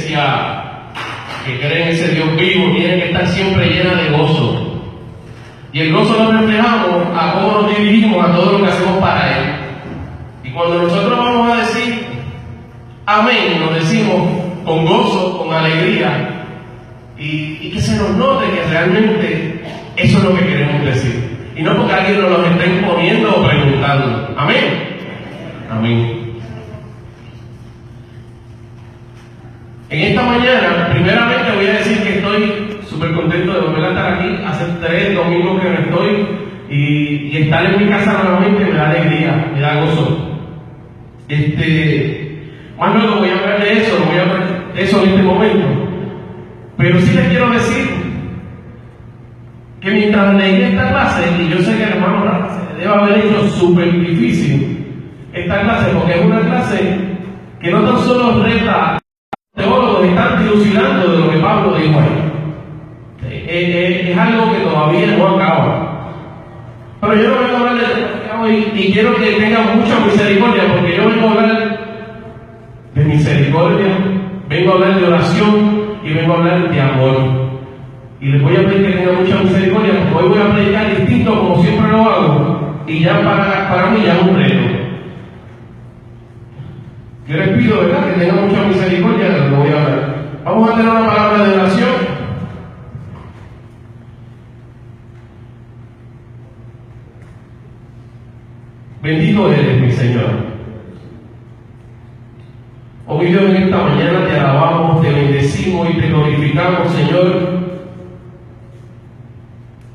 iglesia que cree en ese Dios vivo tiene que estar siempre llena de gozo. Y el gozo lo reflejamos a cómo nos dirigimos a todo lo que hacemos para Él. Y cuando nosotros vamos a decir amén, nos decimos con gozo, con alegría, y que se nos note que realmente eso es lo que queremos decir. Y no porque alguien nos lo esté imponiendo o preguntando. Amén. Amén. En esta mañana, primeramente voy a decir que estoy súper contento de volver a estar aquí. Hace 3 domingos que no estoy y estar en mi casa nuevamente me da alegría, me da gozo. Más luego voy a hablar de eso, no voy a hablar de eso en este momento. Pero sí les quiero decir que mientras leí esta clase, y yo sé que el hermano Rafa se debe haber hecho súper difícil esta clase, porque es una clase que no tan solo reta teólogos están dilucidando de lo que Pablo dijo ahí. Es algo que todavía no acaba. Pero yo no vengo a hablar de esto hoy y quiero que tengan mucha misericordia, porque yo vengo a hablar de misericordia, vengo a hablar de oración y vengo a hablar de amor. Y les voy a pedir que tengan mucha misericordia, porque hoy voy a predicar distinto como siempre lo hago, y ya para mí ya es un reto. Yo les pido, ¿verdad?, que tengan mucha misericordia de lo que voy a hablar. Vamos a tener una palabra de oración. Bendito eres, mi Señor. Oh, mi Dios, en esta mañana te alabamos, te bendecimos y te glorificamos, Señor,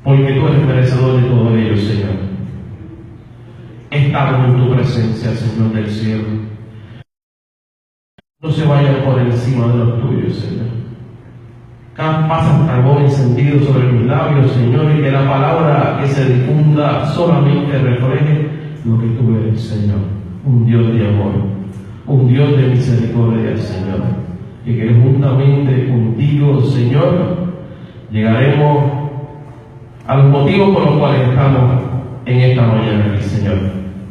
porque tú eres merecedor de todo ello, Señor. Estamos en tu presencia, Señor del cielo. No se vayan por encima de los tuyos, Señor. Pasa carbón encendido sobre mis labios, Señor, y que la palabra que se difunda solamente refleje lo que tú eres, Señor. Un Dios de amor, un Dios de misericordia, Señor. Y que juntamente contigo, Señor, llegaremos a los motivos por los cuales estamos en esta mañana aquí, Señor.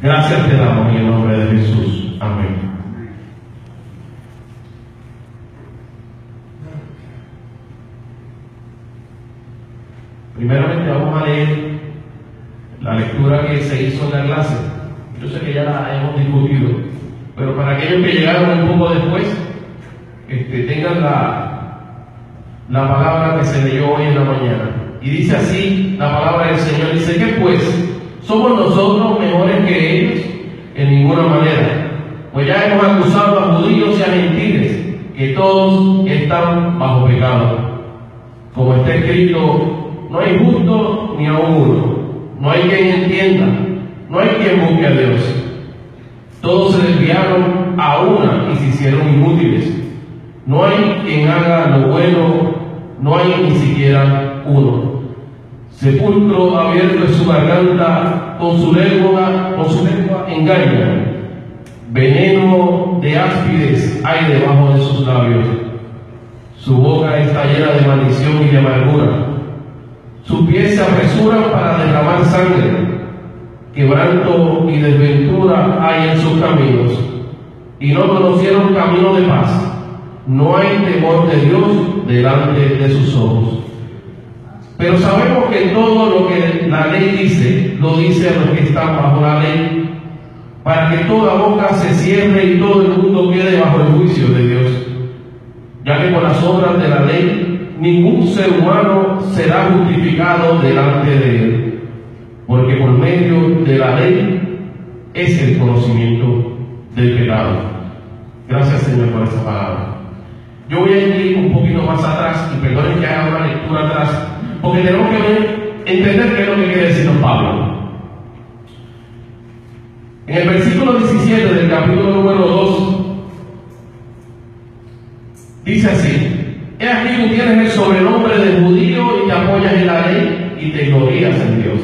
Gracias te damos en el nombre de Jesús. Amén. Primeramente vamos a leer la lectura que se hizo en la clase. Yo sé que ya la hemos discutido, pero para aquellos que llegaron un poco después, tengan la palabra que se leyó hoy en la mañana. Y dice así la palabra del Señor. Dice que pues, ¿somos nosotros mejores que ellos? En ninguna manera. Pues ya hemos acusado a judíos y a gentiles, que todos están bajo pecado. Como está escrito, no hay justo ni aun uno, no hay quien entienda, no hay quien busque a Dios. Todos se desviaron a una y se hicieron inútiles. No hay quien haga lo bueno, no hay ni siquiera uno. Sepulcro abierto es su garganta, con su lengua engaña. Veneno de áspides hay debajo de sus labios. Su boca está llena de maldición y de amargura. Sus pies se apresuran para derramar sangre. Quebranto y desventura hay en sus caminos, y no conocieron camino de paz. No hay temor de Dios delante de sus ojos. Pero sabemos que todo lo que la ley dice, lo dice a los que están bajo la ley, para que toda boca se cierre y todo el mundo quede bajo el juicio de Dios. Ya que con las obras de la ley ningún ser humano será justificado delante de él, porque por medio de la ley es el conocimiento del pecado. Gracias, Señor, por esta palabra. Yo voy a ir un poquito más atrás, y perdonen que haga una lectura atrás, porque tenemos que entender qué es lo que quiere decirnos Pablo. En el versículo 17 del capítulo número 2, dice así: he aquí tú tienes el sobrenombre de judío y te apoyas en la ley y te glorías en Dios.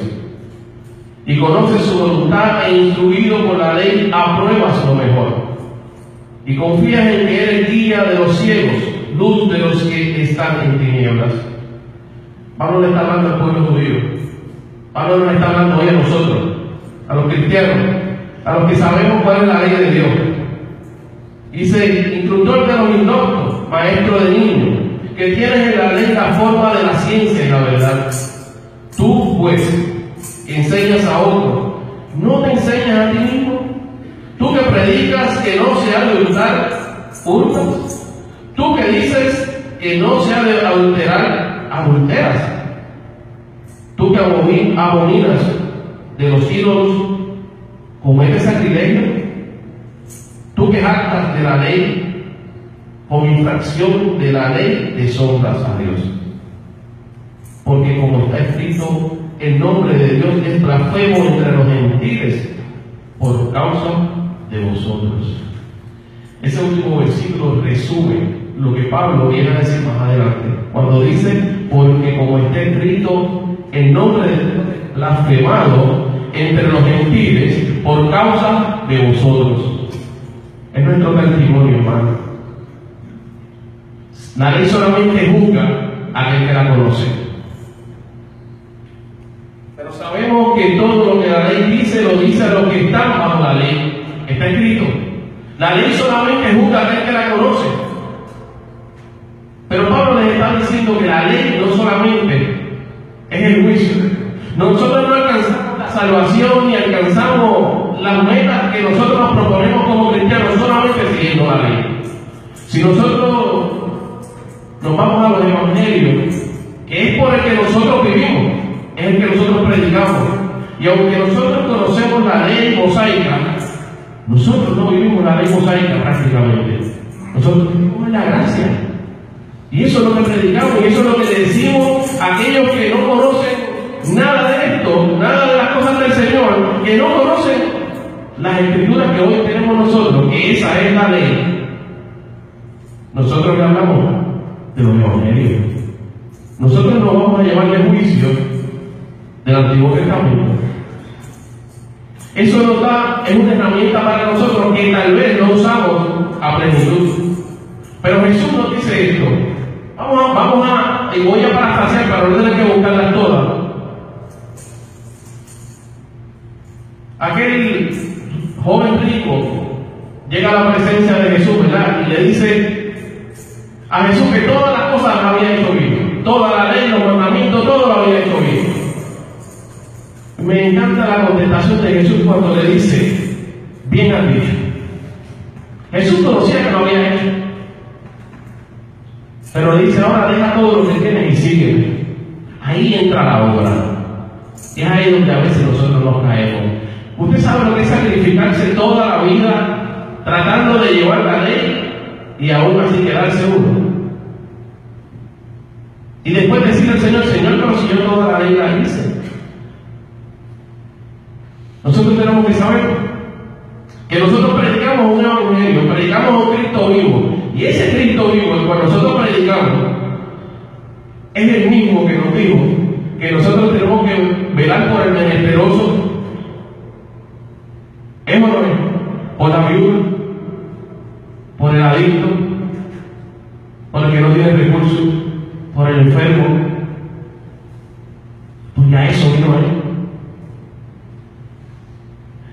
Y conoces su voluntad e instruido por la ley apruebas lo mejor. Y confías en que eres guía de los ciegos, luz de los que están en tinieblas. Pablo le está hablando al pueblo judío. Pablo nos está hablando hoy a nosotros, a los cristianos, a los que sabemos cuál es la ley de Dios. Dice: instructor de los indoctos, maestro ejemplo de niño, que tienes en la ley la forma de la ciencia y la verdad. Tú, pues, que enseñas a otro, ¿no te enseñas a ti mismo? Tú que predicas que no se ha de hurtar, hurtas. Tú que dices que no se ha de adulterar, adulteras. Tú que abominas de los ídolos, cometes sacrilegio. Tú que jactas de la ley, con infracción de la ley deshonras a Dios. Porque como está escrito, el nombre de Dios es blasfemo entre los gentiles por causa de vosotros. Ese último versículo resume lo que Pablo viene a decir más adelante, cuando dice, porque como está escrito, el nombre de Dios es blasfemado entre los gentiles por causa de vosotros. Es nuestro testimonio, hermano. La ley solamente juzga a aquel que la conoce. Pero sabemos que todo lo que la ley dice, lo dice a los que están bajo la ley. Está escrito. La ley solamente juzga a aquel que la conoce. Pero Pablo les está diciendo que la ley no solamente es el juicio. Nosotros no alcanzamos la salvación ni alcanzamos las metas que nosotros nos proponemos como cristianos solamente siguiendo la ley. Si nosotros nos vamos a los evangelios, que es por el que nosotros vivimos, es el que nosotros predicamos. Y aunque nosotros conocemos la ley mosaica, nosotros no vivimos la ley mosaica prácticamente. Nosotros vivimos en la gracia. Y eso es lo que predicamos, y eso es lo que le decimos a aquellos que no conocen nada de esto, nada de las cosas del Señor, que no conocen las escrituras que hoy tenemos nosotros, que esa es la ley. Nosotros le hablamos de los evangelios. Nosotros no vamos a llevarle juicio del Antiguo Testamento. Eso nos da, es una herramienta para nosotros que tal vez no usamos a plenitud. Pero Jesús nos dice esto. Y voy a parafrasear para no tener que buscarlas todas. Aquel joven rico llega a la presencia de Jesús, ¿verdad? Y le dice a Jesús que todas las cosas las había hecho bien. Toda la ley, los mandamientos, todo lo había hecho bien. Me encanta la contestación de Jesús cuando le dice, bien has dicho. Jesús conocía que lo había hecho. Pero le dice, ahora deja todo lo que tienes y sígueme. Ahí entra la obra. Y es ahí donde a veces nosotros nos caemos. Usted sabe lo que es sacrificarse toda la vida tratando de llevar la ley y aún así quedarse uno. Y después decirle al Señor, Señor, pero si yo toda la ley la hice. Nosotros tenemos que saber que nosotros predicamos un evangelio, predicamos un Cristo vivo. Y ese Cristo vivo, el cual nosotros predicamos, es el mismo que nos dijo que nosotros tenemos que velar por el menesteroso. ¿Es o no es? Por la viuda, por el adicto, por el que no tiene recursos, por el enfermo. Porque a eso vino él.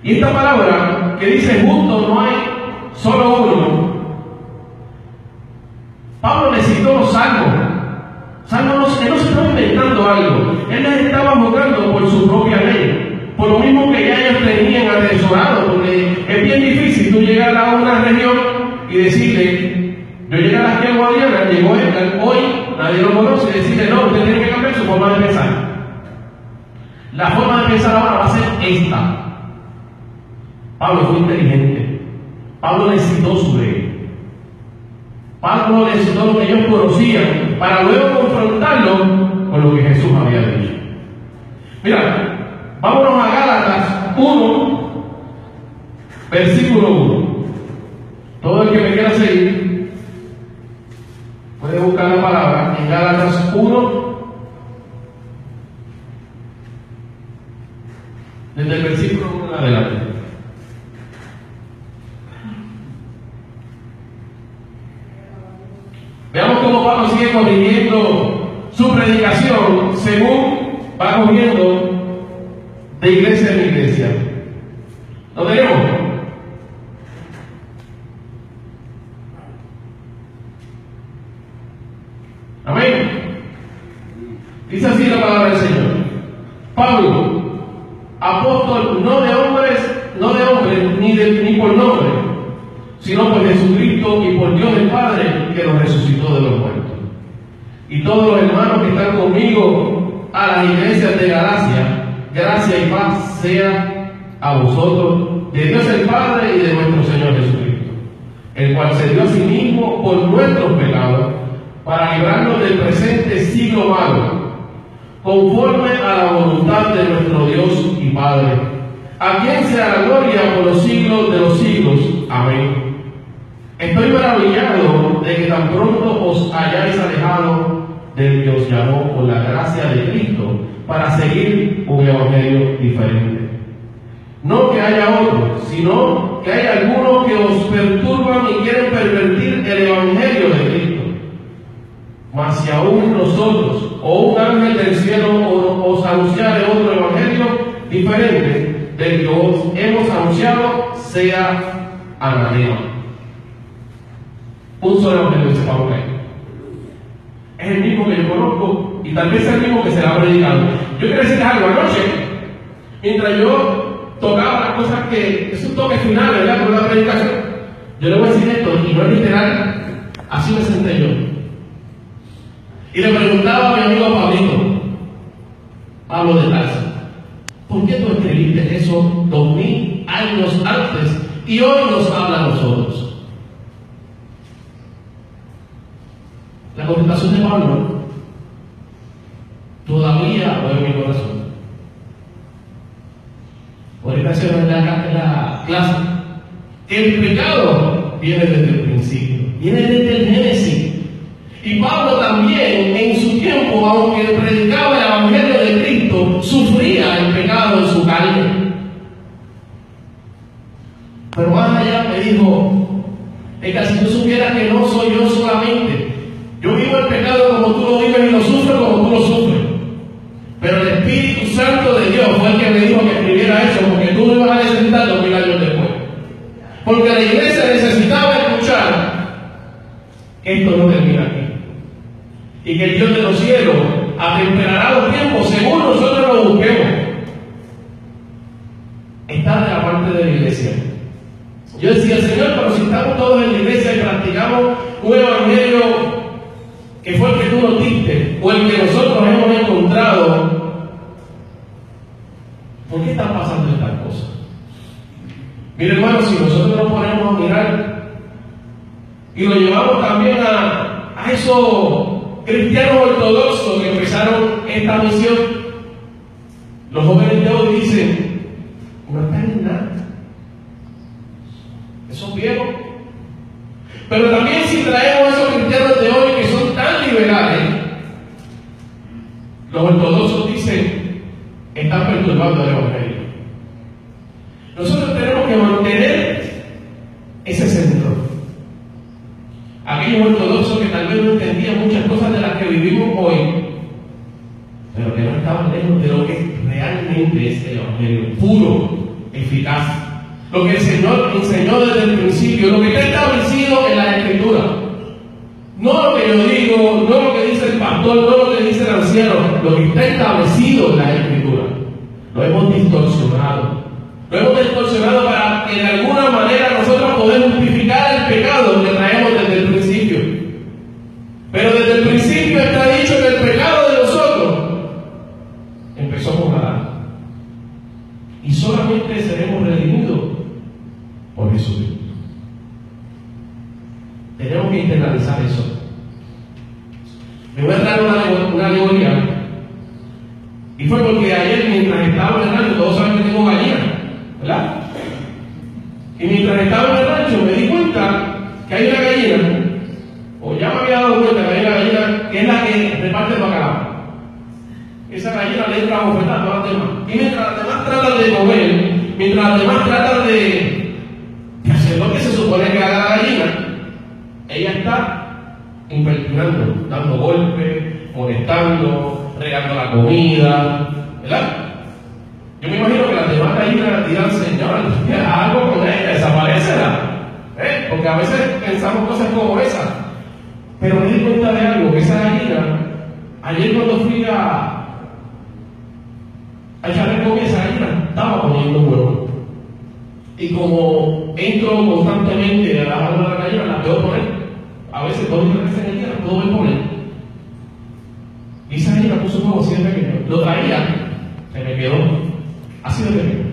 Y esta palabra que dice justo, no hay solo uno. Pablo le citó los salmos. Salmos, él no se estaba inventando algo. Él les estaba jugando por su propia ley. Por lo mismo que ya ellos tenían atesorado. Porque es bien difícil tú llegar a una región y decirle, yo llegué a la Esquina Guadiana, llegó Edgar, hoy nadie lo conoce, y decirle, no, usted tiene que cambiar su forma de pensar. La forma de pensar ahora va a ser esta. Pablo fue inteligente. Pablo le citó su ley. Pablo le citó lo que ellos conocían para luego confrontarlo con lo que Jesús había dicho. Mira, vámonos a Gálatas 1, versículo 1. Todo el que me quiera seguir puede buscar la palabra en Gálatas 1, desde el versículo 1 en adelante. Veamos cómo Pablo sigue corrigiendo su predicación según va cogiendo de iglesia en iglesia. ¿Lo tenemos? Amén. Dice así la palabra del Señor. Pablo, apóstol no de hombres ni por nombre, sino por Jesucristo y por Dios el Padre que los resucitó de los muertos. Y todos los hermanos que están conmigo a las iglesias de Galacia, gracia y paz sea a vosotros, de Dios el Padre y de nuestro Señor Jesucristo, el cual se dio a sí mismo por nuestros pecados, para librarnos del presente siglo malo, conforme a la voluntad de nuestro Dios y Padre, a quien sea la gloria por los siglos de los siglos. Amén. Estoy maravillado de que tan pronto os hayáis alejado del que os llamó por la gracia de Cristo para seguir un evangelio diferente. No que haya otro, sino que hay algunos que os perturban y quieren pervertir el evangelio de Cristo. Mas si aún nosotros o un ángel del cielo os anunciare otro evangelio diferente del que os hemos anunciado, sea anatema. Un solo evangelio, dice Pablo. Es el mismo que yo conozco y tal vez es el mismo que será predicado. Yo quiero decirles algo. Anoche, mientras yo tocaba las cosas que es un toque final, ¿verdad? Por la predicación, yo le voy a decir esto y no es literal, así me senté yo. Y le preguntaba a mi amigo Pablito, Pablo de Tarso, ¿por qué tú escribiste eso 2000 años antes y hoy nos habla a nosotros? La contestación de Pablo todavía va en mi corazón. Ahorita se ve en la clase. El pecado viene desde el principio, viene desde el Génesis. Y Pablo también, en su tiempo, aunque predicaba el evangelio de Cristo, sufría el pecado en su carne. Pero más allá me dijo, es que si tú supieras que no soy yo solamente, yo vivo el pecado como tú lo vives y lo sufro como tú lo sufres. Pero el Espíritu Santo de Dios fue el que me dijo que escribiera eso, porque tú no ibas a necesitar 2000 años después. Porque la iglesia necesitaba escuchar que esto no termina aquí. Y que el Dios de los cielos atemperará los tiempos según nosotros lo busquemos. Está de la parte de la iglesia. Yo decía, Señor, pero si estamos todos en la iglesia y practicamos un evangelio que fue el que tú nos diste, o el que nosotros hemos encontrado, ¿por qué están pasando estas cosas? Mire, hermano, si nosotros nos ponemos a mirar y lo llevamos también a esos cristianos ortodoxos que empezaron esta misión, los jóvenes de hoy dicen, no están en nada, esos viejos. Pero también si traemos a esos cristianos de hoy que son tan liberales, los ortodoxos dicen, están perturbando el evangelio. Nosotros tenemos que mantener ese centro. Aquellos ortodoxos que tal vez no entendían muchas cosas de las que vivimos hoy, pero que no estaban lejos de lo que realmente es el evangelio, puro, eficaz. Lo que el Señor enseñó desde el principio, lo que está establecido en la Escritura. No lo que yo digo, no lo que dice el pastor, no lo que dice el anciano, lo que está establecido en la Escritura. Lo hemos distorsionado. Lo hemos distorsionado para que de alguna manera nosotros podamos justificar el pecado que traemos desde el principio. Pero desde el principio está dicho que el pecado de nosotros empezó con Adán. Y solamente seremos redimidos por Jesucristo. Tenemos que internalizar eso. Me voy a traer una alegoría. Y fue porque ayer, mientras estaba en el rancho, todos saben que tengo gallinas, ¿verdad? Y mientras estaba en el rancho me di cuenta que hay una gallina, o ya me había dado cuenta que hay una gallina que es la que reparte el bacalao. Esa gallina le entra a bofetar a todas las demás. Y mientras las demás tratan de comer, mientras las demás tratan de hacer lo que se supone que haga la gallina, ella está impertinando, dando golpes, molestando, regando la comida, ¿verdad? Yo me imagino que las demás gallinas dirán, Señor, algo con ella, desaparécela. Porque a veces pensamos cosas como esas. Pero me di cuenta de algo. porque esa gallina, ayer cuando fui a echarle comida, esa gallina estaba poniendo huevos. Y como entro constantemente a la jaula de la gallina, la puedo poner. A veces 2 y 3 veces en el día la puedo ver poner. Y esa gallina puso un huevo así de pequeño. Lo traía, se me quedó así de pequeño.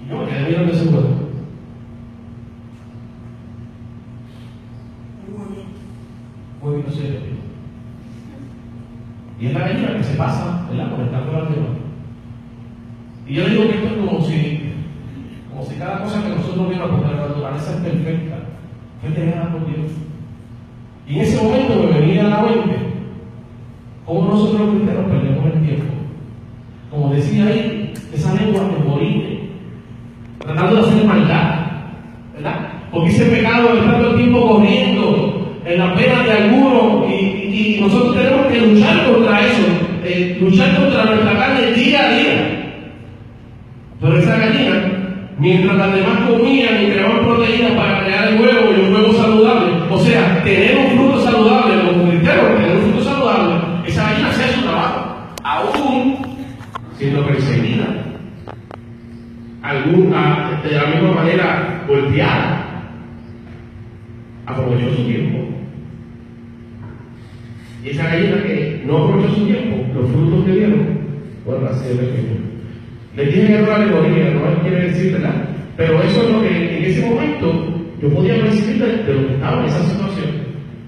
Y yo me quedé mirando ese huevo. Huevito así de pequeño. Y es la gallina que se pasa, ¿verdad? Conectando las demás. Y yo digo que esto es como si cada cosa que nosotros vemos, porque la naturaleza es perfecta, fue creada por Dios. Y en ese momento me venía a la mente cómo nosotros los cristianos perdemos el tiempo. Como decía ahí, esa lengua que morine, tratando de hacer maldad, ¿verdad? Porque ese pecado está todo el tiempo corriendo en la pena de algunos y nosotros tenemos que luchar contra eso, luchar contra nuestra carne día a día. Pero esa gallina, mientras las demás comían y creaban proteínas para crear el huevo y un huevo saludable, o sea, tener un fruto saludable como cristianos, tener un fruto saludable, esa gallina hacía su trabajo, aún siendo perseguida, de la misma manera golpeada, aprovechó su tiempo. Y esa gallina que no aprovechó su tiempo, los frutos que dieron fueron así de pequeños. Les dije que era una alegoría, no quiere decir, ¿verdad? Pero eso es lo que en ese momento yo podía percibir de lo que estaba en esa situación.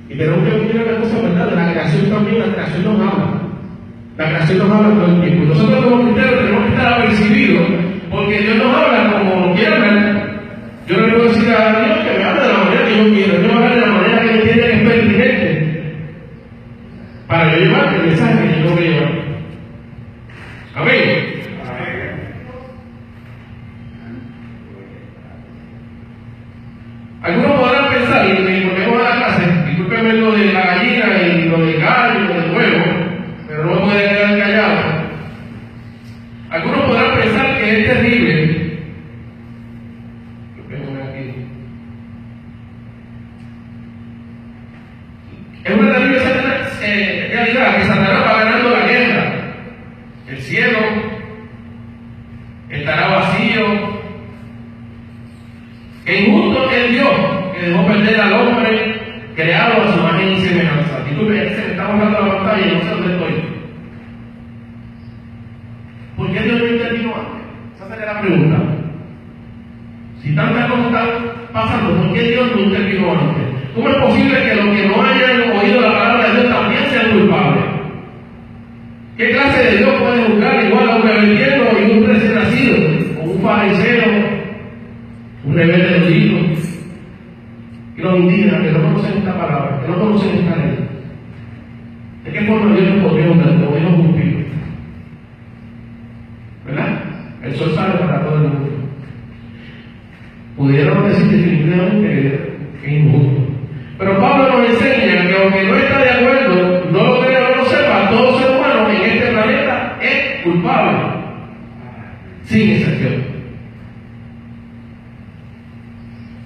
Y tenemos que mirar la cosa, ¿verdad? De la creación también, la creación nos habla. La creación nos habla todo el tiempo. Y nosotros como cristianos tenemos que estar apercibidos, porque Dios nos habla como lo quiere hablar. Yo no le puedo decir a Dios que me hable de la manera que yo quiero, yo hablar de la manera que entiende que es pertinente para yo llevar el mensaje que yo tengo que llevar. Amén. Algunos podrán pensar, y me volvemos a la clase, discúlpenme lo de la gallina y lo del gallo y lo del huevo, pero no me pueden quedar callados. Algunos podrán pensar que es terrible. Es una terrible realidad que Satanás va ganando la guerra. El cielo estará vacío. Que injusto es Dios, que dejó perder al hombre creado a su imagen y semejanza. Y tú ves, se me está borrando la pantalla y no sé dónde estoy. ¿Por qué Dios no intervino antes? Esa sería la pregunta. Si tantas cosas están pasando, ¿por qué Dios no intervino antes? ¿Cómo es posible que los que no hayan oído la palabra de Dios también sean culpables? ¿Qué clase de Dios puede juzgar igual a un rebelión y un recién nacido? O un fariseo, un rebelde erudito, y los indígenas que no conocen esta palabra, que no conocen esta ley? ¿De qué forma Dios nos podría juzgar? Lo podemos cumplir, ¿verdad? El sol sale para todo el mundo. Pudiéramos decir definitivamente que es injusto. Pero Pablo nos enseña que aunque no está de acuerdo, no lo crea o no lo sepa, todo ser humano en este planeta es culpable, sin excepción.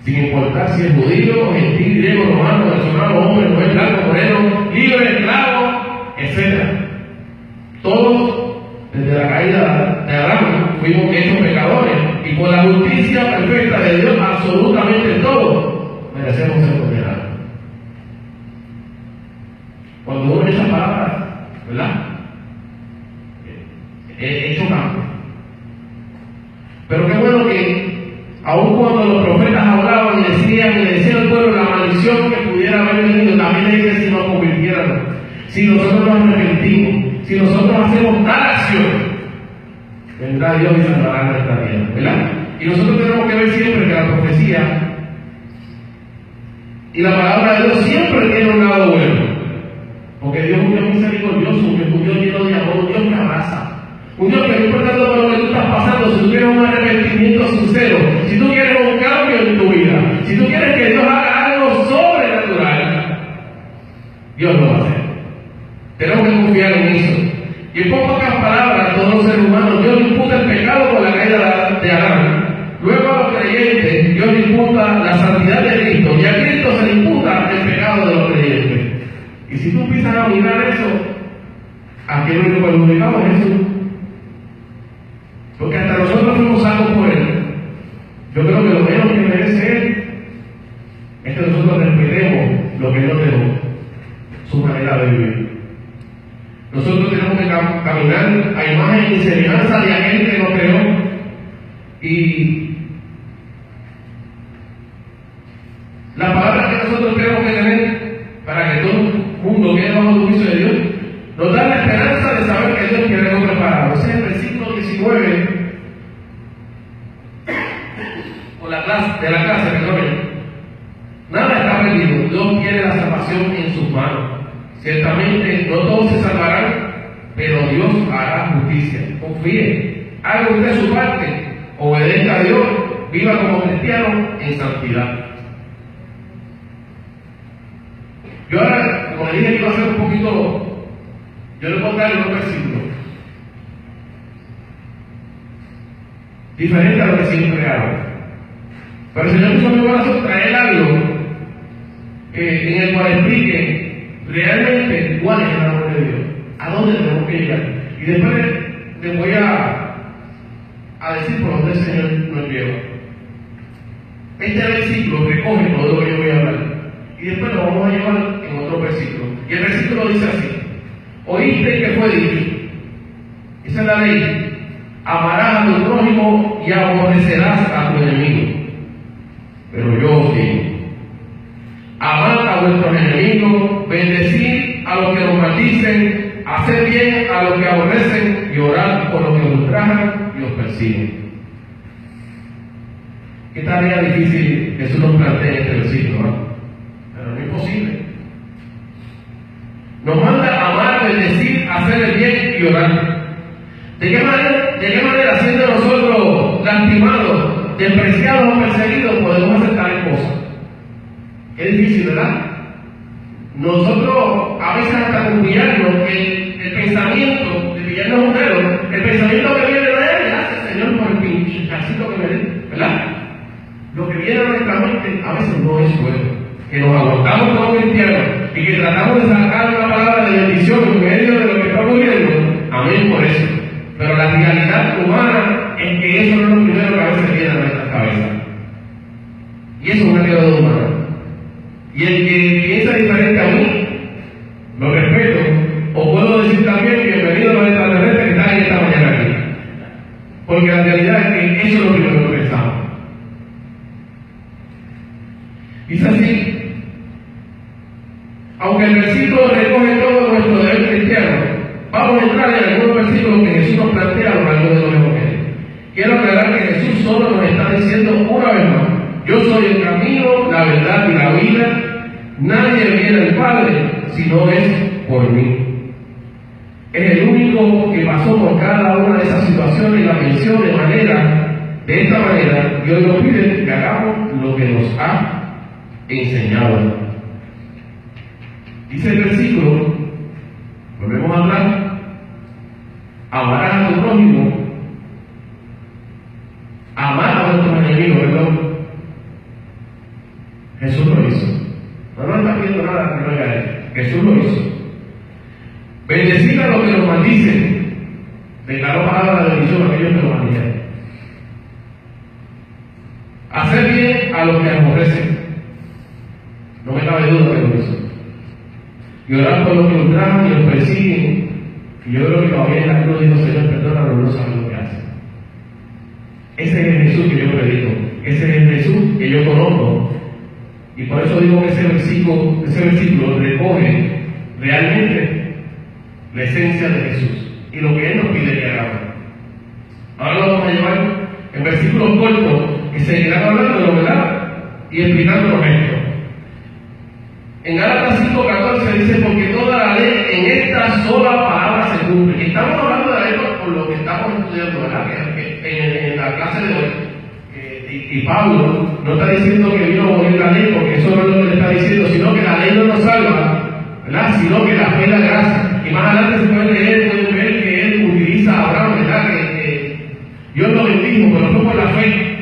Sin importar si es judío, gentil, griego, romano, venezolano, hombre, mujer, blanco, moreno, libre, esclavo, etc. Todos, desde la caída de Adán, fuimos hechos pecadores, y por la justicia perfecta de Dios, absolutamente todos merecemos ser condenados. Cuando uno ve esa palabra, ¿verdad? Es chocante. Pero qué bueno que aun cuando los profetas hablaban y decían al pueblo la maldición que pudiera haber venido, también le dice si nos convirtiéramos, si nosotros nos arrepentimos, si nosotros hacemos tal acción, vendrá Dios y salvará nuestra vida, ¿verdad? Y nosotros tenemos que ver siempre que la profecía y la palabra de Dios siempre tiene un lado bueno, porque Dios es un Dios misericordioso, un Dios lleno de amor, un Dios que abraza. Un Dios que no importa por lo que tú estás pasando, si tú quieres un arrepentimiento sincero, si tú quieres un cambio en tu vida, si tú quieres que Dios haga algo sobrenatural, Dios lo va a hacer. Tenemos que confiar en eso. Y en pocas palabras, a todos los seres humanos, Dios le imputa el pecado por la caída de Adán. Luego a los creyentes, Dios le imputa la santidad de Cristo, y a Cristo se le imputa el pecado de los creyentes. aquí el único perjudicado es Jesús. Porque hasta nosotros fuimos salvos por Él. Yo creo que lo menos que merece Él es que nosotros respetemos lo que Él nos dejó, su manera de vivir. Nosotros tenemos que caminar a imagen y semejanza de aquel que nos creó. Y la palabra que nosotros tenemos que tener para que todo el mundo quede bajo el juicio de Dios nos da la esperanza de saber que Dios tiene algo preparado. Ese es el versículo 19 de la clase, perdón. Nada está perdido. Dios tiene la salvación en sus manos. Ciertamente no todos se salvarán, pero Dios hará justicia. Confíe, haga usted su parte, obedezca a Dios, viva como cristiano en santidad. Yo ahora, como le dije, que iba a hacer un poquito, yo le puedo dar unos versículos diferente a lo que siempre hago. Pero el Señor puso mi corazón traer algo en el cual explique realmente cuál es el amor de Dios, a dónde tenemos que llegar. Y después les voy a decir por dónde el Señor nos lleva. Este versículo recoge todo lo que yo voy a hablar. Y después lo vamos a llevar en otro versículo. Y el versículo dice así: oíste que fue dicho, esa es la ley, amarás a tu prójimo y aborrecerás a tu enemigo. Pero yo os digo, amad a vuestros enemigos, bendecid a los que os maldicen, haced bien a los que aborrecen y orad por los que os ultrajan y os persiguen. Qué tarea difícil Jesús nos plantea en este versículo, ¿no? Pero no es imposible. Nos manda a amar, bendecir, hacer el bien y orar. ¿De qué manera siendo nosotros lastimados, despreciados o perseguidos podemos hacer tales cosas? Es difícil, ¿verdad? Nosotros a veces hasta con pillarnos el pensamiento, de pillarnos un dedo, el pensamiento que viene de él, gracias Señor por el pinchacito que me dé, ¿verdad? Lo que viene a nuestra mente a veces no es bueno. Que nos aguantamos como cristianos y que tratamos de sacar una palabra de bendición en medio de lo que está ocurriendo, amén por eso. Pero la realidad humana es que eso no es lo primero que a veces viene a nuestras cabezas. Y eso es una teoría humana. Y el que piensa diferente a mí, lo respeto, o puedo decir también bienvenido a los extraterrestres que están en esta mañana aquí. Porque la realidad es que eso es lo primero que pensamos. Dice así: aunque el versículo recoge todo nuestro deber cristiano, vamos a entrar en algunos versículos que Jesús nos plantea a lo largo de los evangelios. Quiero aclarar que Jesús solo nos está diciendo una vez más: yo soy el camino, la verdad y la vida. Nadie viene al Padre si no es por mí. Es el único que pasó por cada una de esas situaciones y la mención de esta manera, Dios nos pide que hagamos lo que nos ha enseñado. Dice el versículo, volvemos a hablar: amarás a tu prójimo, amar a nuestros enemigos, perdón. Jesús lo hizo. No nos está pidiendo nada que no haga Él. Jesús lo hizo. Bendecid a los que nos maldicen. Declaró palabra de bendición a aquellos que nos maldicen. Hacer bien a los que aborrecen. No me cabe duda de lo que hizo. Y orar por los que ultrajan y los persiguen. Y yo creo que todavía en la cruz dijo: Señor, perdónalo, no saben lo que hacen. Ese es el Jesús que yo predico. Ese es el Jesús que yo conozco. Y por eso digo que ese versículo recoge realmente la esencia de Jesús y lo que Él nos pide que hagamos. Ahora lo vamos a llevar en versículos cortos que seguirán hablando de lo verdad y explicándonos esto. En Gálatas 5:14 dice: porque toda la ley en esta sola palabra se cumple. Y estamos hablando de esto por lo que estamos estudiando, ¿verdad? En la clase de hoy. Y Pablo no está diciendo que vino a abolir la ley, porque eso no es lo que le está diciendo, sino que la ley no nos salva, ¿verdad? Sino que la fe y la gracia. Y más adelante se pueden ver que él utiliza a Abraham, ¿verdad? Que Dios lo bendijo, pero fue por la fe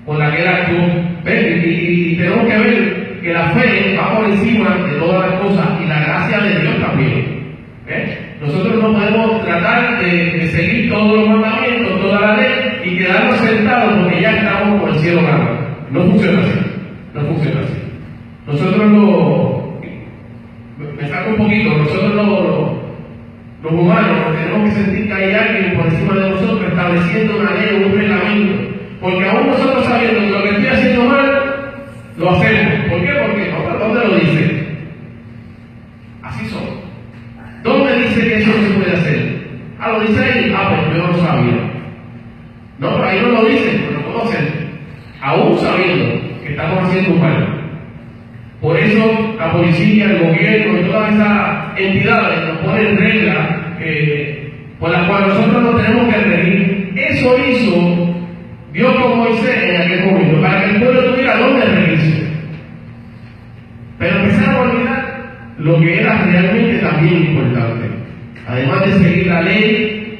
por la que él actuó. Y tenemos que ver que la fe va por encima de todas las cosas y la gracia de Dios también. ¿Ves? Nosotros no podemos tratar de seguir todos los mandamientos, toda la ley y quedarnos sentados porque ya estamos con el cielo ganado. No funciona así. No funciona así. Nosotros me saco un poquito, nosotros los humanos tenemos que sentir que hay alguien por encima de nosotros estableciendo una ley o un reglamento. Porque aún nosotros sabiendo que lo que estoy haciendo mal, lo hacemos. ¿Por qué? Porque ¿dónde lo dice? Así son. ¿Dónde dice que eso no se puede hacer? Lo dice ahí. Pues yo no lo sabía. No, pero ahí no lo dice, pero lo puedo hacer. Aún sabiendo que estamos haciendo mal. Por eso la policía, el gobierno y todas esas entidades nos ponen reglas por las cuales nosotros nos tenemos que regir. Eso hizo Dios con Moisés en aquel momento, para que el pueblo tuviera dónde regirse. Pero empezaron a olvidar lo que era realmente también importante. Además de seguir la ley,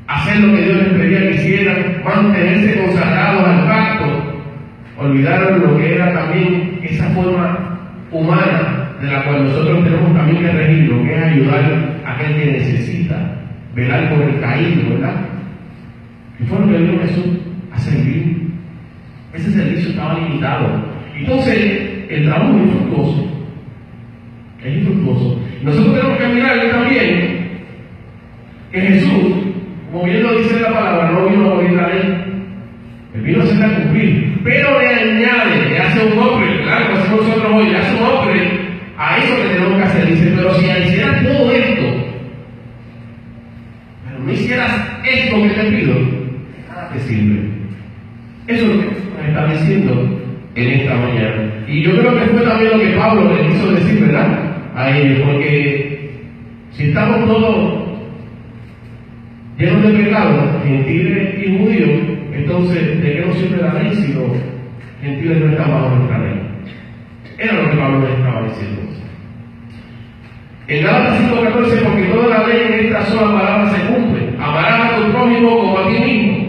hacer lo que Dios les pedía que hicieran, mantenerse consagrados al pacto, olvidaron lo que era también esa forma humana de la cual nosotros tenemos también que regir, lo que es ayudar a aquel que necesita, velar por el caído, ¿verdad? Que fue lo que vino Jesús a servir. Ese servicio estaba limitado. Entonces, el trabajo es infructuoso. Es infructuoso. Nosotros tenemos que mirar también que Jesús, como bien lo dice la palabra, no vino a abolir la ley. Él vino a hacerla cumplir. Pero le añade, le hace un upgrade, claro, como hacemos nosotros hoy, le hace un upgrade a eso que tenemos que hacer. Dice, pero si hicieras todo esto, pero no hicieras esto que te pido, nada te sirve. Eso es lo que nos está diciendo en esta mañana. Y yo creo que fue también lo que Pablo le quiso decir, ¿verdad? A ellos, porque si estamos todos llenos de pecado, gentiles y judíos, entonces, ¿de qué nos sirve la ley si los gentiles no están bajo nuestra ley? Era lo que Pablo les estaba diciendo. En Gálatas 5:14, porque toda la ley en esta sola palabra se cumple. Amarás a tu prójimo como a ti mismo.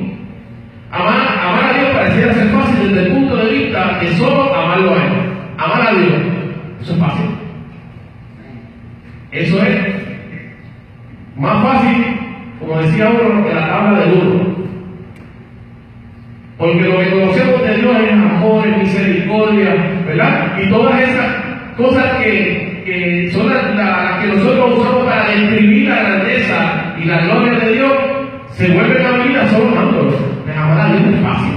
Amar a Dios pareciera ser fácil desde el punto de vista de solo amarlo a Él. Amar a Dios, eso es fácil. Eso es más fácil, como decía uno, que la tabla de uno. Porque lo que conocemos de Dios es amor, es misericordia, ¿verdad? Y todas esas cosas que son las que nosotros usamos para describir la grandeza y la gloria de Dios, se vuelven a mi vida solo amándolo. Amar a Dios es fácil.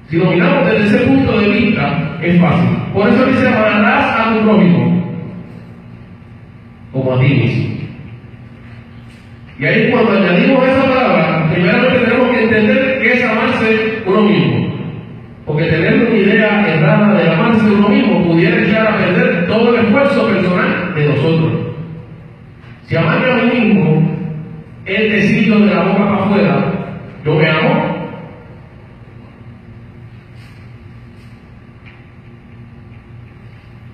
Si lo miramos desde ese punto de vista, es fácil. Por eso dice, amarás a tu prójimo como a ti mismo. Y ahí cuando añadimos esa palabra, primeramente tenemos que entender qué es amarse uno mismo. Porque tener una idea errada de amarse uno mismo pudiera echar a perder todo el esfuerzo personal de nosotros. Si amarme a mí mismo es decirlo de la boca para afuera, yo me amo.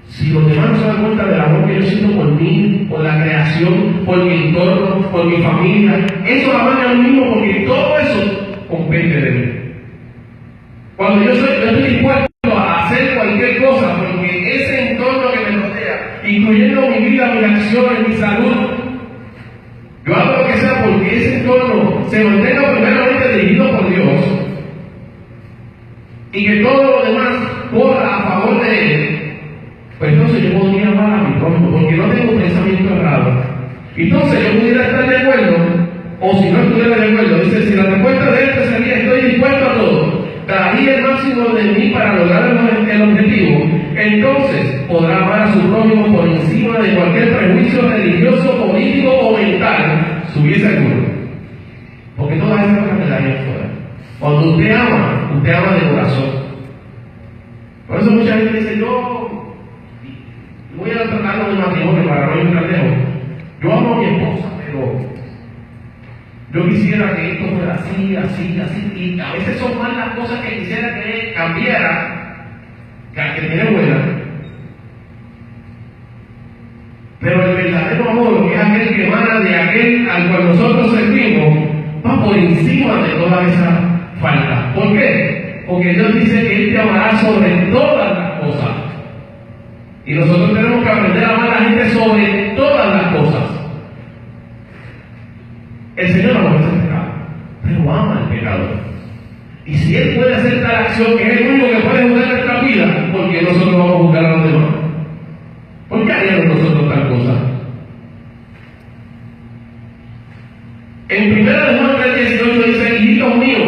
Si los demás no se dan cuenta del amor que yo siento por mí, por la creación, por mi entorno, por mi familia, eso es amarme a mí mismo, porque todo eso compete de mí. Cuando yo estoy dispuesto a hacer cualquier cosa, porque ese entorno que me rodea, incluyendo mi vida, mis acciones, mi salud, yo hago lo que sea porque ese entorno se mantenga primeramente dirigido por Dios y que todo lo demás corra a favor de Él, pues entonces yo podría amar a mi prójimo porque no tengo un pensamiento errado. Entonces yo pudiera estar de acuerdo, o si no estuviera de acuerdo, dice, si la respuesta de esto sería estoy dispuesto a todo, daría el máximo de mí para lograr el objetivo, entonces podrá amar a su prójimo por encima de cualquier prejuicio religioso, político o mental, si hubiese alguno. Porque todas esas cosas quedarían fuera. Cuando usted ama de corazón. Por eso mucha gente dice, yo voy a tratarlo de matrimonio para no ir tan lejos. Yo amo a mi esposa, pero yo quisiera que esto fuera así, así, así, y a veces son más las cosas que quisiera que cambiara que las que tiene buena. Pero el verdadero amor, que es aquel que emana de aquel al cual nosotros servimos, va por encima de todas esas faltas. ¿Por qué? Porque Dios dice que Él te amará sobre todas las cosas. Y nosotros tenemos que aprender a amar a la gente sobre todas las cosas. El Señor aborrece el pecado, pero ama el pecado. Y si Él puede hacer tal acción, que es el único que puede juzgar nuestra vida, ¿por qué nosotros vamos a juzgar a los demás? ¿Por qué haríamos nosotros tal cosa? En 1 Juan 3:18 dice: hijitos míos,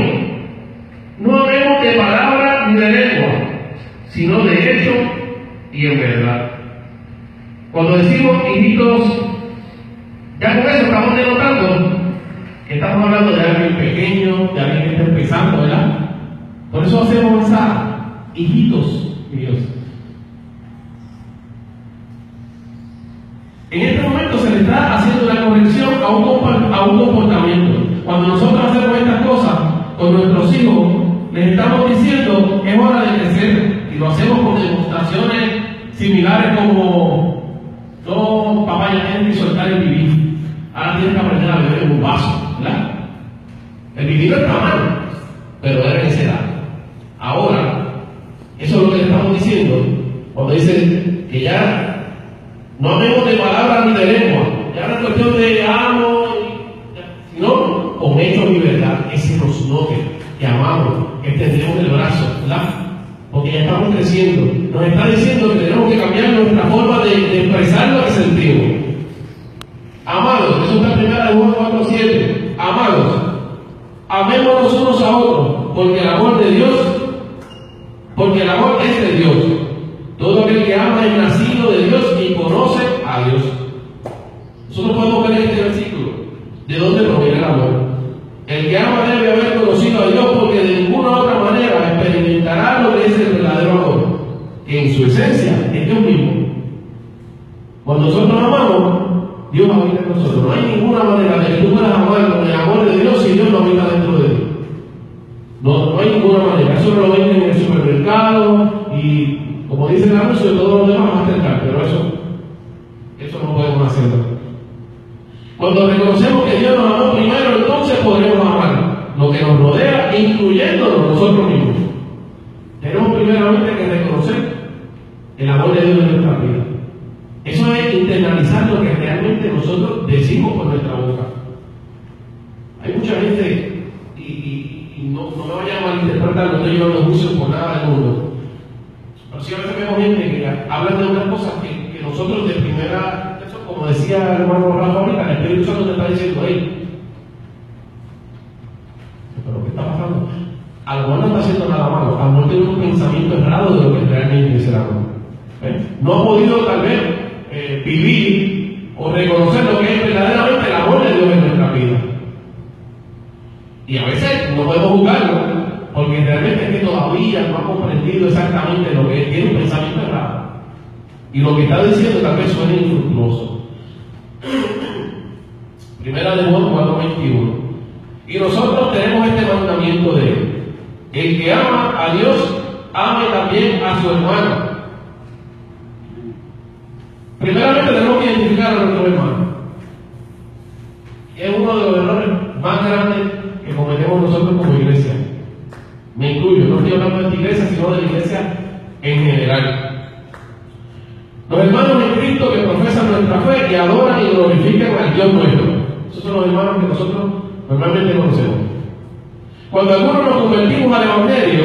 no hablemos de palabra ni de lengua, sino de hecho y en verdad. Cuando decimos hijitos, ya con eso estamos denotando que estamos hablando de alguien pequeño, de alguien que está empezando, ¿verdad? Por eso hacemos esa hijitos míos. En este momento se le está haciendo una corrección a un comportamiento. Cuando nosotros hacemos estas cosas con nuestros hijos, les estamos diciendo es hora de crecer, y lo hacemos con demostraciones similares como no, papá, ya tienes que soltar el pipí, ahora tienes que aprender a beber en un vaso, ¿verdad? El pipí no está mal, pero era en esa edad. Ahora, eso es lo que le estamos diciendo cuando dice que ya no hablemos de palabras ni de lengua, ya no es cuestión de amo, sino con hechos y verdad, que se nos note, que amamos, que extendemos el brazo, ¿verdad? Porque ya estamos creciendo. Nos está diciendo que tenemos que cambiar nuestra forma de expresar lo que sentimos. Amados, eso está en 1 Juan 4:7. Amados, amémonos unos a otros, porque el amor es de Dios. Todo aquel que ama es nacido de Dios y conoce a Dios. Nosotros podemos ver en este versículo de dónde proviene el amor. El que ama debe haber conocido a Dios, porque de ninguna otra manera experimentará lo que es el verdadero amor, que en su esencia es Dios mismo. Cuando nosotros amamos, Dios habita en nosotros. No hay ninguna manera de que tú puedas amar con el amor de Dios si Dios no habita dentro de ti. No hay ninguna manera. Eso no lo venden en el supermercado y, como dice el anuncio, todos los demás van a acercar, pero eso no podemos hacerlo. Cuando reconocemos que Dios nos amó primero, entonces podremos amar lo que nos rodea, incluyéndonos nosotros mismos. Tenemos primeramente que reconocer el amor de Dios en nuestra vida. Eso es internalizar lo que realmente nosotros decimos por nuestra boca. Hay mucha gente, y no me vayan a malinterpretar, no estoy llevando juicios por nada del mundo, pero sí a veces vemos gente que hablan de unas cosas que nosotros de primera, como decía el hermano Rafa ahorita, el Espíritu Santo te está diciendo: hey, ¿pero qué está pasando? A lo mejor no está haciendo nada malo, a lo mejor tiene un pensamiento errado de lo que realmente es el amor. No ha podido tal vez vivir o reconocer lo que es verdaderamente el amor de Dios en nuestra vida. Y a veces no podemos juzgarlo, porque realmente es que todavía no ha comprendido exactamente lo que es, tiene un pensamiento errado. Y lo que está diciendo tal vez suene infructuoso. Primera de Juan 4:21. Y nosotros tenemos este mandamiento de Él: el que ama a Dios, ame también a su hermano. Primeramente tenemos que identificar a nuestro hermano. Es uno de los errores más grandes que cometemos nosotros como iglesia. Me incluyo, no estoy hablando de esta iglesia, sino de la iglesia en general. Los hermanos en Cristo que profesan nuestra fe y adoran y glorifican al Dios nuestro. Esos son los hermanos que nosotros normalmente conocemos. Cuando algunos nos convertimos al Evangelio,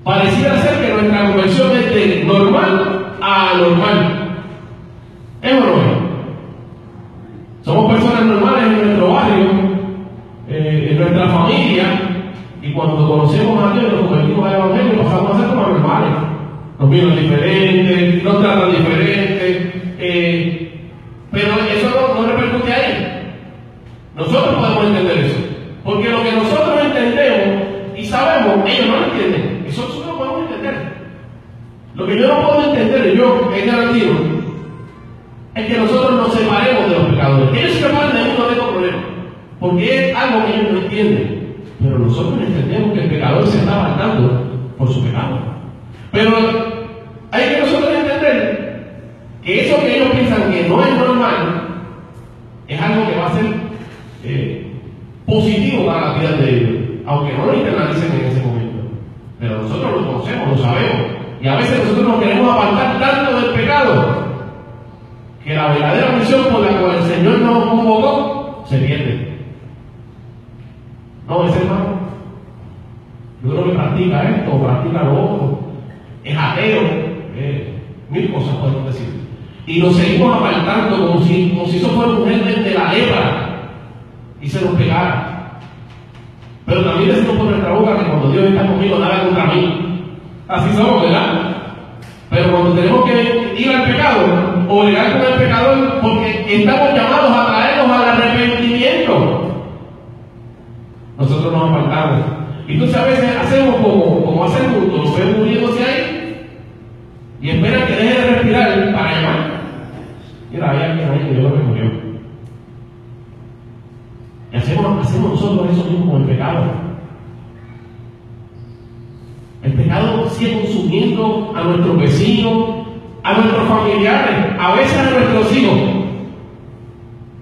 pareciera ser que nuestra conversión es de normal a anormal. ¿Es o no es? Somos personas normales en nuestro barrio, en nuestra familia, y cuando conocemos a Dios y nos convertimos al Evangelio, pasamos a ser como normales. Nos miran diferentes, nos tratan diferentes, pero eso no repercute ahí. Nosotros podemos entender eso, porque lo que nosotros entendemos y sabemos, ellos no lo entienden. Eso nosotros lo podemos entender. Lo que yo no puedo entender, yo he garantido, es que nosotros nos separemos de los pecadores. Ellos se separan de mí, no tengo problema, porque es algo que ellos no entienden. Pero nosotros entendemos que el pecador se está apartando por su pecado. Pero hay que nosotros entender que eso que ellos piensan que no es normal es algo que va a ser positivo para la vida de ellos, aunque no lo internalicen en ese momento. Pero nosotros lo conocemos, lo sabemos, y a veces nosotros nos queremos apartar tanto del pecado que la verdadera misión por la cual el Señor nos convocó se pierde. No, ese hermano, yo creo que practica esto, o practica lo otro, es ateo, mil cosas podemos decir. Y nos seguimos apartando como si eso fuera un germen de la lepra y se nos pegara. Pero también decimos por nuestra boca que cuando Dios está conmigo, nada contra mí. Así somos, ¿verdad? Pero cuando tenemos que ir al pecado o llegar con el pecador, porque estamos llamados a traernos al arrepentimiento, nosotros nos apartamos. Y entonces a veces hacemos como hacen muchos, los ven muriéndose ahí y esperan que deje de respirar para llamar. Mira, hay alguien ahí que yo creo que murió. Y hacemos nosotros eso mismo con el pecado. El pecado sigue consumiendo a nuestros vecinos, a nuestros familiares, a veces a nuestros hijos.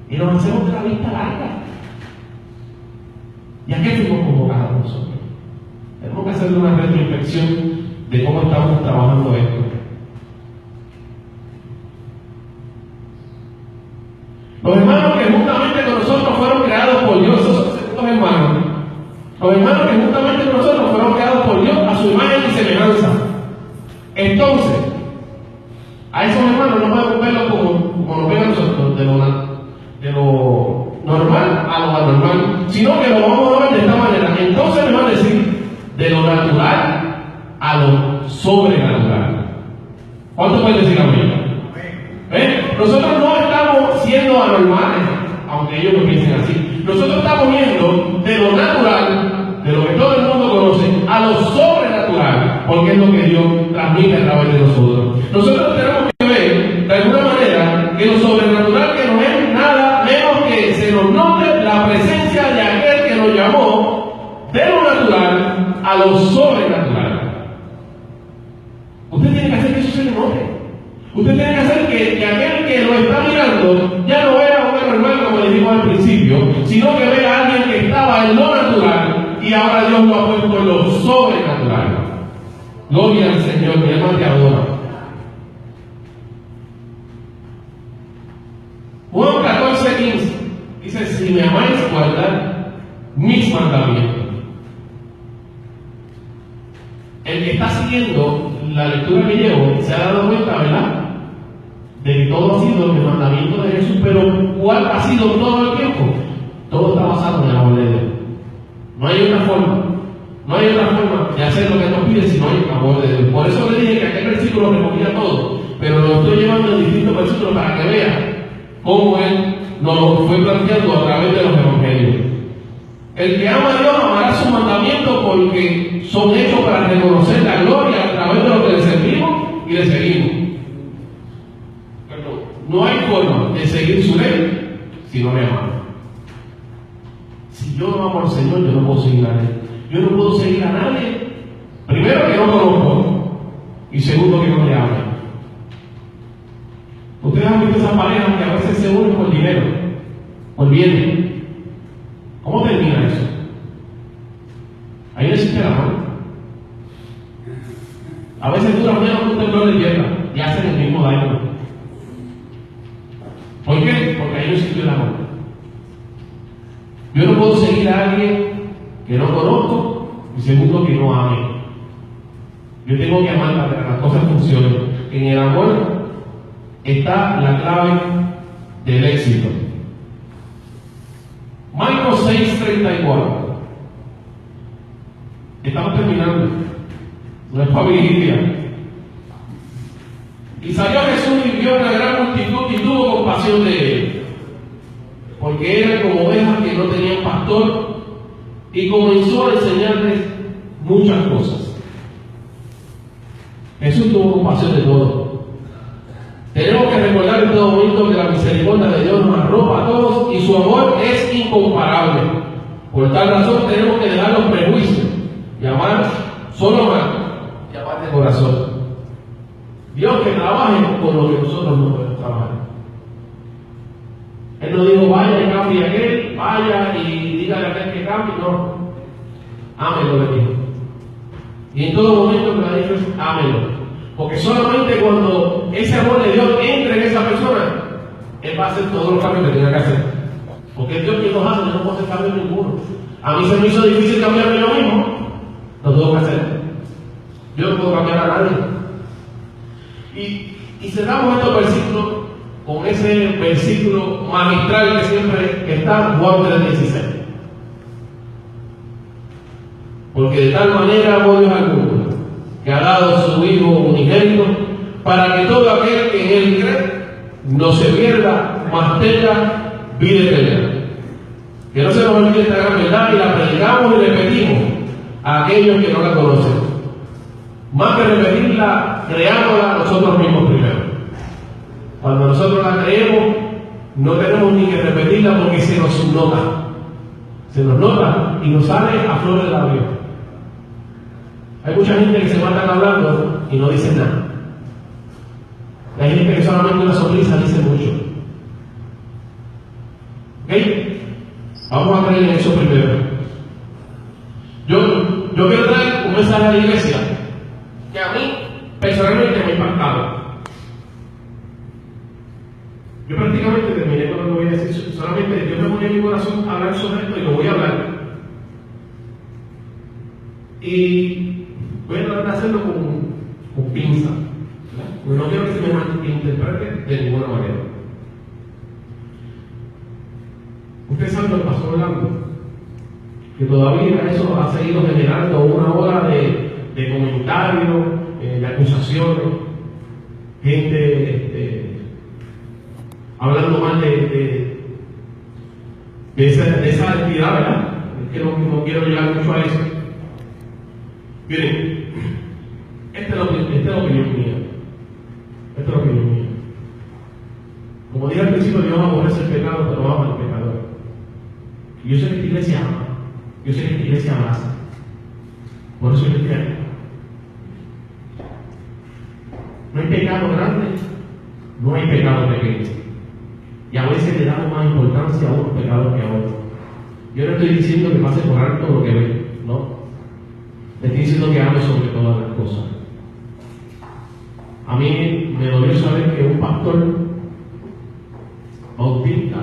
Y nos hacemos de la vista larga. ¿Y a qué fuimos convocados nosotros? Tenemos que hacer una retroinspección de cómo estamos trabajando esto. Los hermanos que juntamente con nosotros fueron creados por Dios, esos son los hermanos. Los hermanos que juntamente con nosotros fueron creados por Dios a su imagen y semejanza. Entonces, a esos hermanos no podemos verlos como nos ven a nosotros, de lo normal a lo anormal, sino que lo vamos a ver de esta manera. Entonces me van a decir de lo natural a lo sobrenatural. ¿Cuánto pueden decir amén? Nosotros no estamos siendo anormales, aunque ellos lo piensen así. Nosotros estamos viendo de lo natural, de lo que todo el mundo conoce, a lo sobrenatural, porque es lo que Dios transmite a través de nosotros. Nosotros tenemos que ver, de alguna manera, que lo sobrenatural que no es nada menos que se nos note la presencia de aquel que nos llamó de lo natural a lo sobrenatural. Usted tiene que hacer que eso se le note. Usted tiene que hacer que aquel que lo está mirando ya no vea a un hermano, como le dijimos al principio, sino que vea a alguien que estaba en lo natural y ahora Dios lo ha puesto en lo sobrenatural. Gloria al Señor, mi alma te adora. Juan 14:15 dice: si me amáis, guardad mis mandamientos. El que está siguiendo la lectura que llevo se ha dado cuenta, ¿verdad?, de que todo ha sido el mandamiento de Jesús. Pero ¿cuál ha sido todo el tiempo? Todo está basado en el amor de Dios. No hay otra forma de hacer lo que nos pide si no hay amor de Dios. Por eso le dije que aquel versículo recogía todo, pero lo estoy llevando en distintos versículos para que vean cómo Él nos lo fue planteando a través de los evangelios. El que ama a Dios amará sus mandamientos, porque son hechos para reconocer la gloria a través de lo que le servimos y le seguimos. Pero no hay forma de seguir su ley si no me ama. Si yo no amo al Señor, yo no puedo seguir a Él. Yo no puedo seguir a nadie, primero, que no conozco, y segundo, que no le ame. Ustedes han visto esas parejas que a veces se unen por dinero, por bien. ¿Cómo termina eso? Ahí no existe el amor. A veces dura menos que un temblor de tierra y hacen el mismo daño. ¿Por qué? Porque ahí no existe el amor. Yo no puedo seguir a alguien que no conozco y segundo, que no ame. Yo tengo que amar para que las cosas funcionen. En el amor está la clave del éxito. Marcos 6:34. Estamos terminando. No es familia. Y salió Jesús y vio una gran multitud y tuvo compasión de él, porque eran como ovejas que no tenían pastor, y comenzó a enseñarles muchas cosas. Jesús tuvo compasión de todos. Tenemos que recordar en todo momento que la misericordia de Dios nos arropa a todos y su amor es incomparable. Por tal razón tenemos que dejar los prejuicios y amar, solo amar y amar de corazón. Dios que trabaje con lo que nosotros no podemos trabajar. Él no dijo vaya y cambie aquel, vaya y dígale a aquel que cambie, no. Ámelo, le dijo. Y en todo momento me ha dicho ámelo. Porque solamente cuando ese amor de Dios entre en esa persona, Él va a hacer todos los cambios que tenga que hacer. Porque Dios que nos hace, yo no puedo hacer cambio ninguno. A mí se me hizo difícil cambiarme yo mismo, lo tengo que hacer. Yo no puedo cambiar a nadie. Y cerramos estos versículos con ese versículo magistral que siempre está, Juan 3:16. Porque de tal manera amó Dios al mundo, que ha dado su Hijo unigénito, para que todo aquel que en Él cree no se pierda, mas tenga vida eterna. Que no se nos olvide esta gran verdad y la predicamos y repetimos a aquellos que no la conocen. Más que repetirla, creámosla nosotros mismos primero. Cuando nosotros la creemos, no tenemos ni que repetirla porque se nos nota. Se nos nota y nos sale a flor de labio. Hay mucha gente que se matan hablando y no dicen nada. Hay gente que solamente una sonrisa dice mucho. ¿Ok? Vamos a creer en eso primero. Yo quiero traer un mensaje a la iglesia que a mí personalmente me ha impactado. Yo prácticamente terminé con lo que voy a decir. Solamente Dios me pone en mi corazón a hablar sobre esto y lo voy a hablar. Y voy a tratar de hacerlo con pinza. Porque no quiero que se me malinterprete de ninguna manera. Ustedes saben lo que pasó hablando, que todavía eso ha seguido generando una ola de comentarios, de acusaciones, gente hablando mal de esa entidad, ¿verdad? Es que no quiero llegar mucho a eso. Miren, esta es la opinión mía. Esta es la opinión mía. Como dije al principio, Dios aborrece el pecado, pero ama al pecador. Y yo sé que esta iglesia ama. Yo sé que esta iglesia abraza. Por eso yo estoy aquí. No hay pecado grande, no hay pecado pequeño. Y a veces le damos más importancia a unos pecados que a otros. Yo no estoy diciendo que pase por alto lo que ve, no. Le estoy diciendo que ame sobre todas las cosas. A mí me dolió saber que un pastor bautista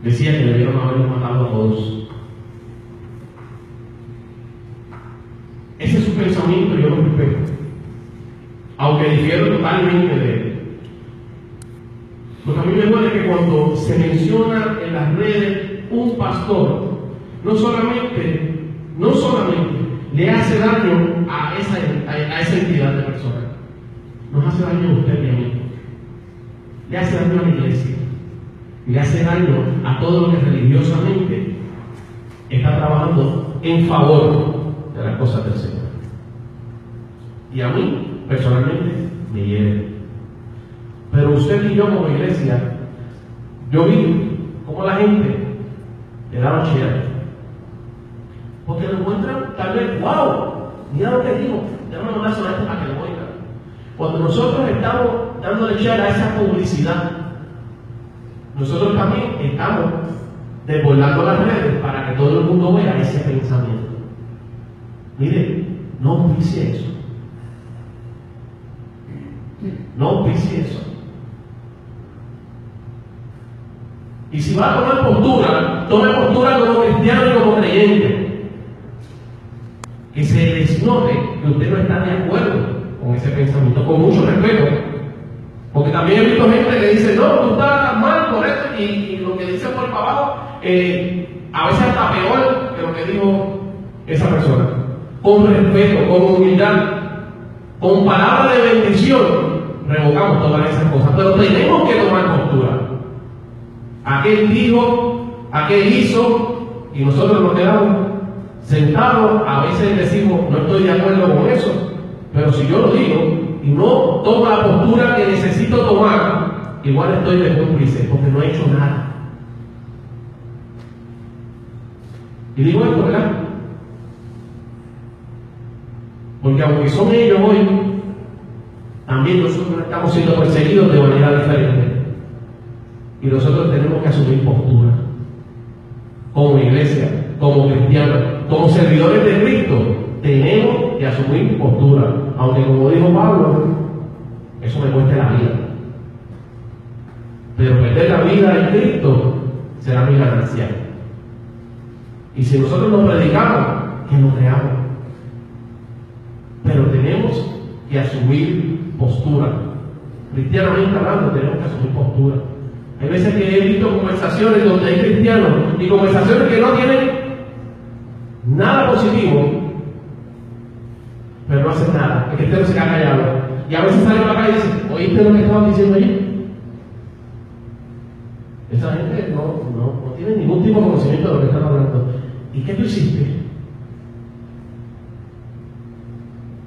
decía que debieron haber matado a todos. Ese es su pensamiento y yo lo respeto. Aunque difiero totalmente de él. Porque a mí me duele que cuando se menciona en las redes un pastor, no solamente le hace daño a esa entidad de personas, nos hace daño a usted y a mí. Le hace daño a la iglesia. Le hace daño a todo lo que religiosamente está trabajando en favor de las cosas del Señor. Y a mí, personalmente, me hiere. Pero usted y yo como iglesia, yo vi cómo la gente le daba chía. Porque lo encuentran tal vez, wow, mira lo que digo, déjame mandar sobre esto para que lo oigan. Cuando nosotros estamos dándole chía a esa publicidad, nosotros también estamos desbordando las redes para que todo el mundo vea ese pensamiento. Mire, no auspicie eso. No auspicie eso. Y si va a tomar postura, tome postura como cristiano y como creyente. Que se les note que usted no está de acuerdo con ese pensamiento, con mucho respeto. Porque también he visto gente que dice, no, tú estás mal por esto, y lo que dice por abajo, a veces hasta peor que lo que dijo esa persona. Con respeto, con humildad, con palabras de bendición, revocamos todas esas cosas. Pero tenemos que tomar postura. Aquel dijo, aquel hizo, y nosotros nos quedamos sentados. A veces decimos, no estoy de acuerdo con eso, pero si yo lo digo y no tomo la postura que necesito tomar, igual estoy de cómplice, porque no he hecho nada. Y digo esto, ¿verdad? Porque aunque son ellos hoy, también nosotros estamos siendo perseguidos de manera diferente. Y nosotros tenemos que asumir postura. Como iglesia, como cristianos, como servidores de Cristo, tenemos que asumir postura. Aunque como dijo Pablo, eso me cueste la vida. pero perder la vida en Cristo será mi ganancia. Y si nosotros nos predicamos, que nos creamos. Pero tenemos que asumir postura. Cristianamente hablando, tenemos que asumir postura. Hay veces que he visto conversaciones donde hay cristianos y conversaciones que no tienen nada positivo, pero no hacen nada. El cristiano se queda callado. Y a veces salen a la calle y dicen, ¿oíste lo que estaban diciendo allí? Esa gente no tiene ningún tipo de conocimiento de lo que están hablando. ¿Y qué tú hiciste?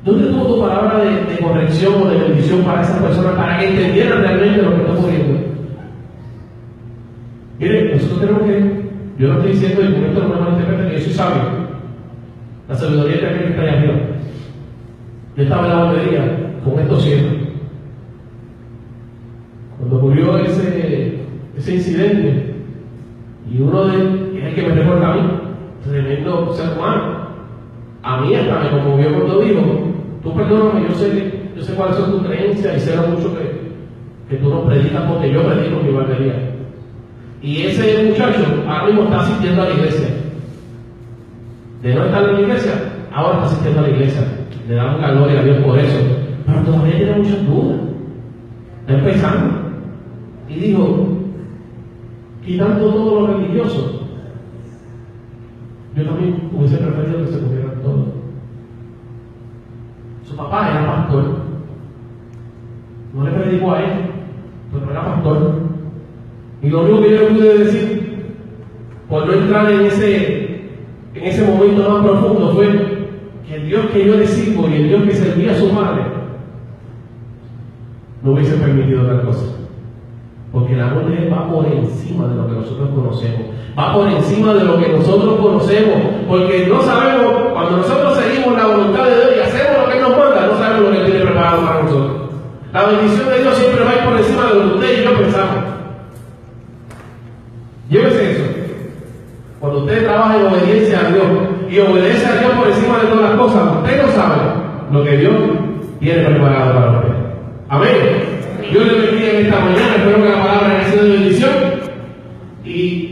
¿Dónde tuvo tu palabra de corrección o de bendición para esas personas para que entendieran realmente lo que está ocurriendo? Mire, nosotros tenemos que, yo no estoy diciendo, y con esto no me malinterpreten, que yo soy sabio. La sabiduría es aquel que está allá arriba. Yo estaba en la guardería con estos ciegos. Cuando ocurrió ese incidente, y uno de ellos es el que me recuerda a mí, tremendo ser humano. A mí hasta me conmovió cuando dijo, tú perdóname, yo sé cuáles son tus creencias y sé lo mucho que tú nos predicas porque yo predico en mi guardería. Y ese muchacho ahora mismo está asistiendo a la iglesia. De no estar en la iglesia, ahora está asistiendo a la iglesia. Le damos gloria a Dios por eso. Pero todavía tiene muchas dudas. Está empezando. Y dijo, quitando todo lo religioso, yo también hubiese preferido que se cumplieran todo. Su papá era pastor. No le predicó a él, pero era pastor. Y lo único que yo le pude decir, por no entrar en ese momento más profundo, fue que el Dios que yo le sirvo y el Dios que servía a su madre no hubiese permitido tal cosa. Porque el amor de Él va por encima de lo que nosotros conocemos. Va por encima de lo que nosotros conocemos. Porque no sabemos, cuando nosotros seguimos la voluntad de Dios y hacemos lo que Él nos manda, no sabemos lo que Él tiene preparado para nosotros. La bendición de Dios siempre va a ir por encima de lo que usted y yo pensamos. Llévese eso. Cuando usted trabaja en obediencia a Dios y obedece a Dios por encima de todas las cosas, usted no sabe lo que Dios tiene preparado para usted. Amén. Dios le bendiga en esta mañana. Espero que la palabra haya sido de bendición. Y